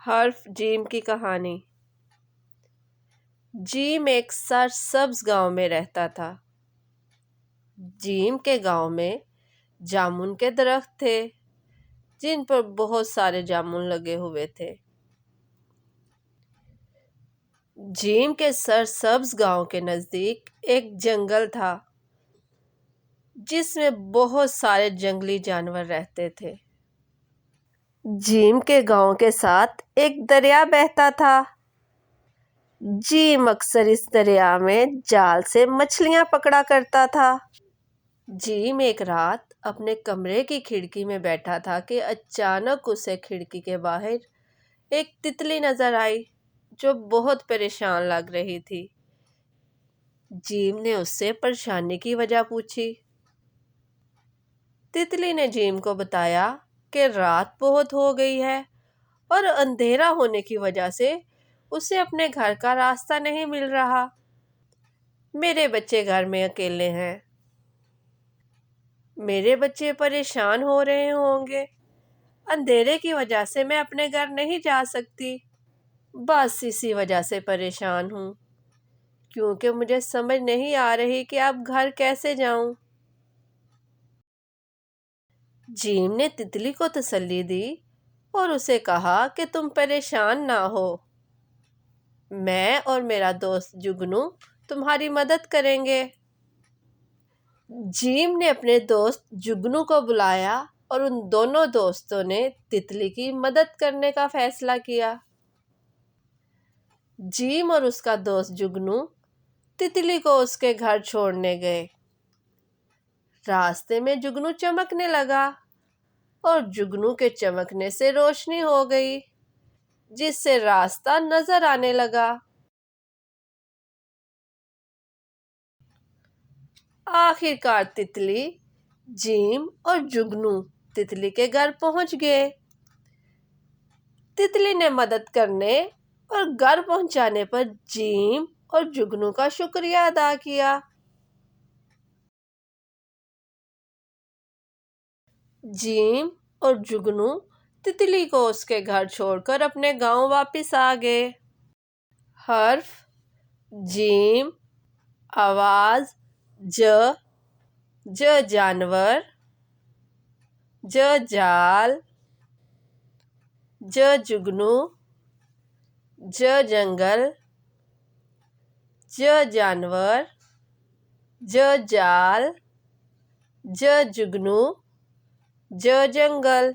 حرف جیم کی کہانی۔ جیم ایک سرسبز گاؤں میں رہتا تھا۔ جیم کے گاؤں میں جامن کے درخت تھے جن پر بہت سارے جامن لگے ہوئے تھے۔ جیم کے سرسبز گاؤں کے نزدیک ایک جنگل تھا جس میں بہت سارے جنگلی جانور رہتے تھے۔ جیم کے گاؤں کے ساتھ ایک دریا بہتا تھا۔ جیم اکثر اس دریا میں جال سے مچھلیاں پکڑا کرتا تھا۔ جیم ایک رات اپنے کمرے کی کھڑکی میں بیٹھا تھا کہ اچانک اسے کھڑکی کے باہر ایک تتلی نظر آئی جو بہت پریشان لگ رہی تھی۔ جیم نے اس سے پریشانی کی وجہ پوچھی۔ تتلی نے جیم کو بتایا کہ رات بہت ہو گئی ہے اور اندھیرا ہونے کی وجہ سے اسے اپنے گھر کا راستہ نہیں مل رہا۔ میرے بچے گھر میں اکیلے ہیں۔ میرے بچے پریشان ہو رہے ہوں گے۔ اندھیرے کی وجہ سے میں اپنے گھر نہیں جا سکتی۔ بس اسی وجہ سے پریشان ہوں کیونکہ مجھے سمجھ نہیں آ رہی کہ اب گھر کیسے جاؤں۔ جیم نے تتلی کو تسلی دی اور اسے کہا کہ تم پریشان نہ ہو، میں اور میرا دوست جگنو تمہاری مدد کریں گے۔ جیم نے اپنے دوست جگنو کو بلایا اور ان دونوں دوستوں نے تتلی کی مدد کرنے کا فیصلہ کیا۔ جیم اور اس کا دوست جگنو تتلی کو اس کے گھر چھوڑنے گئے۔ راستے میں جگنو چمکنے لگا اور جگنو کے چمکنے سے روشنی ہو گئی جس سے راستہ نظر آنے لگا۔ آخر کار تتلی، جیم اور جگنو تتلی کے گھر پہنچ گئے۔ تتلی نے مدد کرنے اور گھر پہنچانے پر جیم اور جگنو کا شکریہ ادا کیا۔ جیم اور جگنو تتلی کو اس کے گھر چھوڑ کر اپنے گاؤں واپس آ گئے۔ حرف جیم، آواز ج، ج جانور، ج جال، ج جگنو، ج جنگل، ج جانور، ج جال، ج جگنو، ج جنگل۔